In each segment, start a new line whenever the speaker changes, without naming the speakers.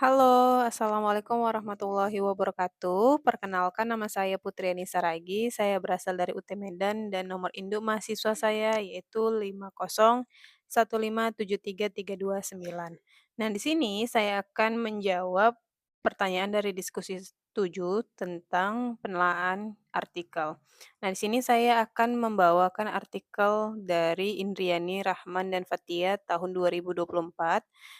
Halo, Assalamualaikum warahmatullahi wabarakatuh. Perkenalkan nama saya Putri Anissa Ragi, saya berasal dari UT Medan dan nomor induk mahasiswa saya yaitu 50157332 Nah, di sini saya akan menjawab pertanyaan dari diskusi 7 tentang penelaahan artikel. Nah, di sini saya akan membawakan artikel dari Indriani Rahman dan Fathia tahun 2024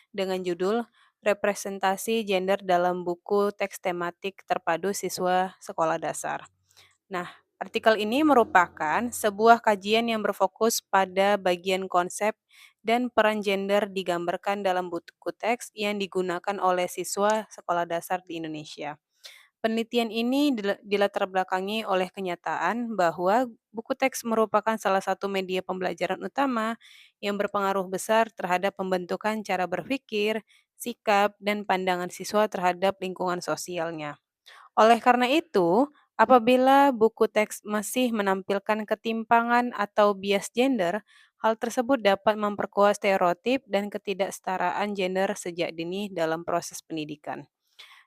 dengan judul Representasi gender dalam buku teks tematik terpadu siswa sekolah dasar. Nah, artikel ini merupakan sebuah kajian yang berfokus pada bagian konsep dan peran gender digambarkan dalam buku teks yang digunakan oleh siswa sekolah dasar di Indonesia. Penelitian ini dilatar belakangi oleh kenyataan bahwa buku teks merupakan salah satu media pembelajaran utama yang berpengaruh besar terhadap pembentukan cara berpikir, sikap, dan pandangan siswa terhadap lingkungan sosialnya. Oleh karena itu, apabila buku teks masih menampilkan ketimpangan atau bias gender, hal tersebut dapat memperkuat stereotip dan ketidaksetaraan gender sejak dini dalam proses pendidikan.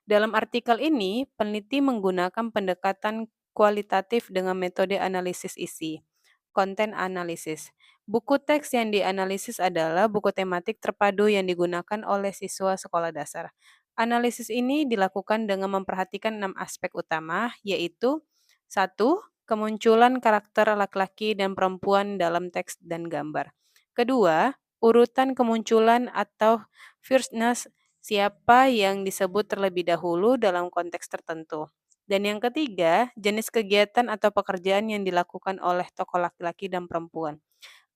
Dalam artikel ini, peneliti menggunakan pendekatan kualitatif dengan metode analisis isi, konten analisis. Buku teks yang dianalisis adalah buku tematik terpadu yang digunakan oleh siswa sekolah dasar. Analisis ini dilakukan dengan memperhatikan 6 aspek utama, yaitu satu, kemunculan karakter laki-laki dan perempuan dalam teks dan gambar. Kedua, urutan kemunculan atau firstness, siapa yang disebut terlebih dahulu dalam konteks tertentu. Dan yang ketiga, jenis kegiatan atau pekerjaan yang dilakukan oleh tokoh laki-laki dan perempuan.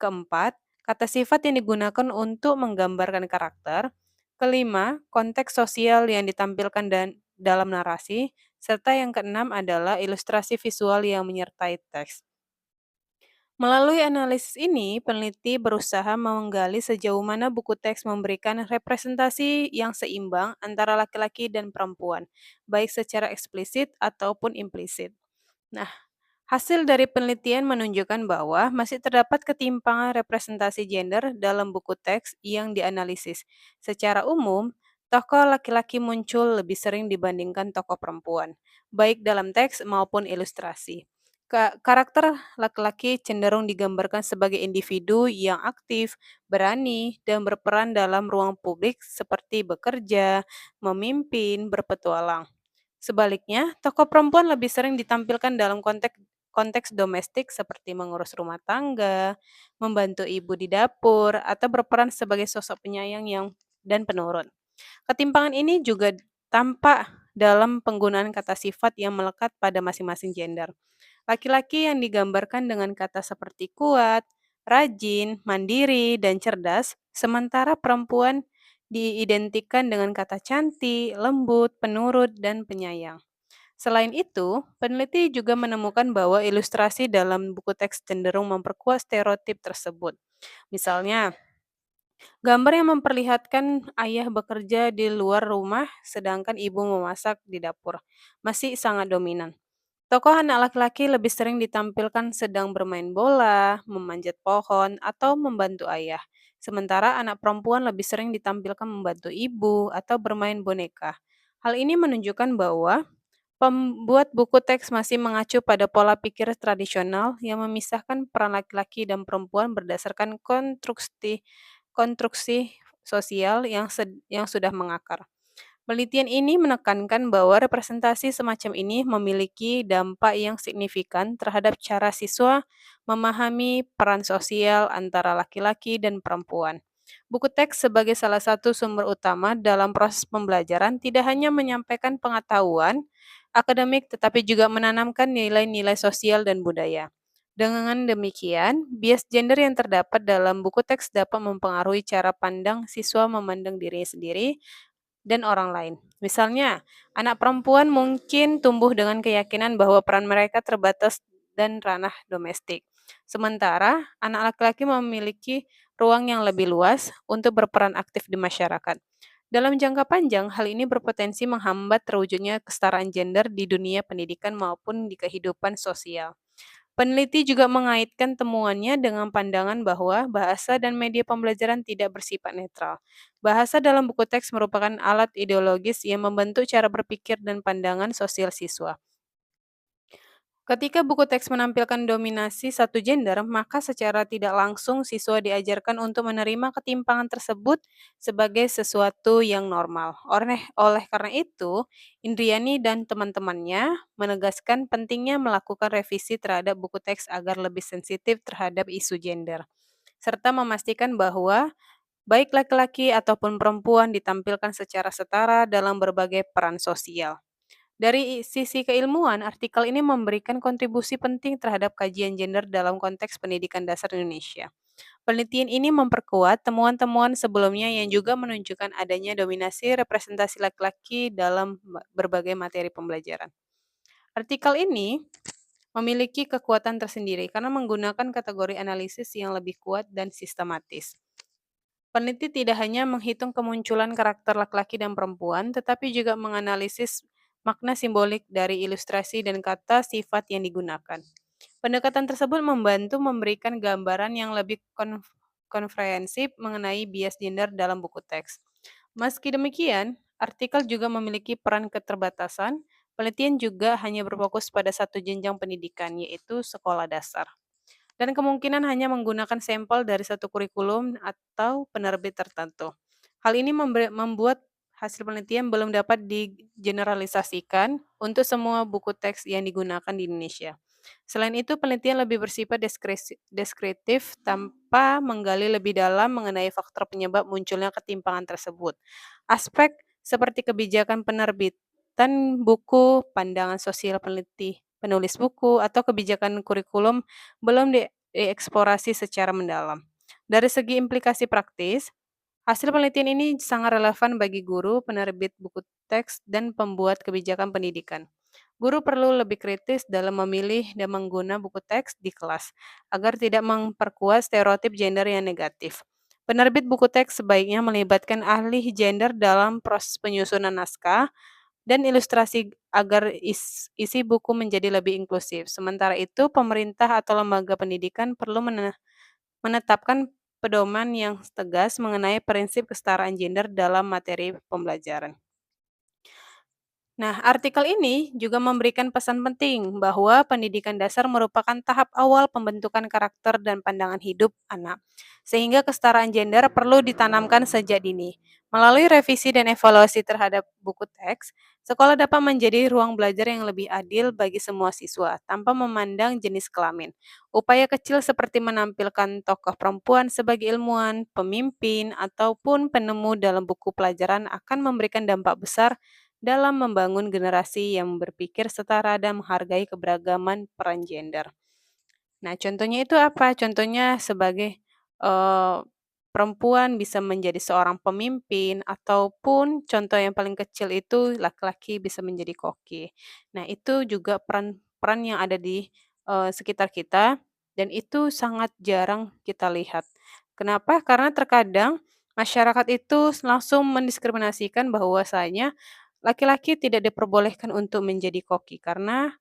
Keempat, kata sifat yang digunakan untuk menggambarkan karakter. Kelima, konteks sosial yang ditampilkan dan dalam narasi. Serta yang keenam adalah ilustrasi visual yang menyertai teks. Melalui analisis ini, peneliti berusaha menggali sejauh mana buku teks memberikan representasi yang seimbang antara laki-laki dan perempuan, baik secara eksplisit ataupun implisit. Nah, hasil dari penelitian menunjukkan bahwa masih terdapat ketimpangan representasi gender dalam buku teks yang dianalisis. Secara umum, tokoh laki-laki muncul lebih sering dibandingkan tokoh perempuan, baik dalam teks maupun ilustrasi. Karakter laki-laki cenderung digambarkan sebagai individu yang aktif, berani, dan berperan dalam ruang publik seperti bekerja, memimpin, berpetualang. Sebaliknya, tokoh perempuan lebih sering ditampilkan dalam konteks konteks domestik seperti mengurus rumah tangga, membantu ibu di dapur, atau berperan sebagai sosok penyayang dan penurut. Ketimpangan ini juga tampak dalam penggunaan kata sifat yang melekat pada masing-masing gender. Laki-laki yang digambarkan dengan kata seperti kuat, rajin, mandiri, dan cerdas, sementara perempuan diidentikan dengan kata cantik, lembut, penurut, dan penyayang. Selain itu, peneliti juga menemukan bahwa ilustrasi dalam buku teks cenderung memperkuat stereotip tersebut. Misalnya, gambar yang memperlihatkan ayah bekerja di luar rumah sedangkan ibu memasak di dapur masih sangat dominan. Tokoh anak laki-laki lebih sering ditampilkan sedang bermain bola, memanjat pohon, atau membantu ayah. Sementara anak perempuan lebih sering ditampilkan membantu ibu atau bermain boneka. Hal ini menunjukkan bahwa pembuat buku teks masih mengacu pada pola pikir tradisional yang memisahkan peran laki-laki dan perempuan berdasarkan konstruksi konstruksi sosial yang sudah mengakar. Penelitian ini menekankan bahwa representasi semacam ini memiliki dampak yang signifikan terhadap cara siswa memahami peran sosial antara laki-laki dan perempuan. Buku teks sebagai salah satu sumber utama dalam proses pembelajaran tidak hanya menyampaikan pengetahuan akademik tetapi juga menanamkan nilai-nilai sosial dan budaya. Dengan demikian, bias gender yang terdapat dalam buku teks dapat mempengaruhi cara pandang siswa memandang dirinya sendiri dan orang lain. Misalnya, anak perempuan mungkin tumbuh dengan keyakinan bahwa peran mereka terbatas dan ranah domestik. Sementara, anak laki-laki memiliki ruang yang lebih luas untuk berperan aktif di masyarakat. Dalam jangka panjang, hal ini berpotensi menghambat terwujudnya kesetaraan gender di dunia pendidikan maupun di kehidupan sosial. Peneliti juga mengaitkan temuannya dengan pandangan bahwa bahasa dan media pembelajaran tidak bersifat netral. Bahasa dalam buku teks merupakan alat ideologis yang membentuk cara berpikir dan pandangan sosial siswa. Ketika buku teks menampilkan dominasi satu gender, maka secara tidak langsung siswa diajarkan untuk menerima ketimpangan tersebut sebagai sesuatu yang normal. Oleh karena itu, Indriani dan teman-temannya menegaskan pentingnya melakukan revisi terhadap buku teks agar lebih sensitif terhadap isu gender, serta memastikan bahwa baik laki-laki ataupun perempuan ditampilkan secara setara dalam berbagai peran sosial. Dari sisi keilmuan, artikel ini memberikan kontribusi penting terhadap kajian gender dalam konteks pendidikan dasar Indonesia. Penelitian ini memperkuat temuan-temuan sebelumnya yang juga menunjukkan adanya dominasi representasi laki-laki dalam berbagai materi pembelajaran. Artikel ini memiliki kekuatan tersendiri karena menggunakan kategori analisis yang lebih kuat dan sistematis. Peneliti tidak hanya menghitung kemunculan karakter laki-laki dan perempuan, tetapi juga menganalisis makna simbolik dari ilustrasi dan kata sifat yang digunakan. Pendekatan tersebut membantu memberikan gambaran yang lebih konfrehensif mengenai bias gender dalam buku teks. Meski demikian, artikel juga memiliki peran keterbatasan. Penelitian juga hanya berfokus pada satu jenjang pendidikan, yaitu sekolah dasar, dan kemungkinan hanya menggunakan sampel dari satu kurikulum atau penerbit tertentu. Hal ini membuat hasil penelitian belum dapat digeneralisasikan untuk semua buku teks yang digunakan di Indonesia. Selain itu, penelitian lebih bersifat deskriptif tanpa menggali lebih dalam mengenai faktor penyebab munculnya ketimpangan tersebut. Aspek seperti kebijakan penerbitan buku, pandangan sosial peneliti, penulis buku, atau kebijakan kurikulum belum dieksplorasi secara mendalam. Dari segi implikasi praktis, hasil penelitian ini sangat relevan bagi guru, penerbit buku teks, dan pembuat kebijakan pendidikan. Guru perlu lebih kritis dalam memilih dan mengguna buku teks di kelas, agar tidak memperkuat stereotip gender yang negatif. Penerbit buku teks sebaiknya melibatkan ahli gender dalam proses penyusunan naskah dan ilustrasi agar isi buku menjadi lebih inklusif. Sementara itu, pemerintah atau lembaga pendidikan perlu menetapkan pedoman yang tegas mengenai prinsip kesetaraan gender dalam materi pembelajaran. Nah, artikel ini juga memberikan pesan penting bahwa pendidikan dasar merupakan tahap awal pembentukan karakter dan pandangan hidup anak, sehingga kesetaraan gender perlu ditanamkan sejak dini. Melalui revisi dan evaluasi terhadap buku teks, sekolah dapat menjadi ruang belajar yang lebih adil bagi semua siswa, tanpa memandang jenis kelamin. Upaya kecil seperti menampilkan tokoh perempuan sebagai ilmuwan, pemimpin, ataupun penemu dalam buku pelajaran akan memberikan dampak besar dalam membangun generasi yang berpikir setara dan menghargai keberagaman peran gender. Nah, contohnya itu apa? Contohnya sebagai, perempuan bisa menjadi seorang pemimpin, ataupun contoh yang paling kecil itu laki-laki bisa menjadi koki. Nah, itu juga peran-peran yang ada di, sekitar kita, dan itu sangat jarang kita lihat. Kenapa? Karena terkadang masyarakat itu langsung mendiskriminasikan bahwasanya laki-laki tidak diperbolehkan untuk menjadi koki, karena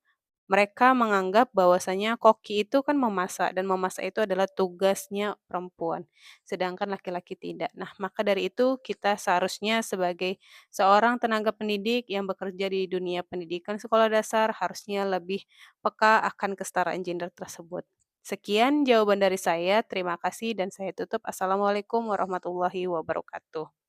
mereka menganggap bahwasanya koki itu kan memasak dan memasak itu adalah tugasnya perempuan, sedangkan laki-laki tidak. Nah, maka dari itu kita seharusnya sebagai seorang tenaga pendidik yang bekerja di dunia pendidikan sekolah dasar harusnya lebih peka akan kesetaraan gender tersebut. Sekian jawaban dari saya, terima kasih dan saya tutup. Assalamualaikum warahmatullahi wabarakatuh.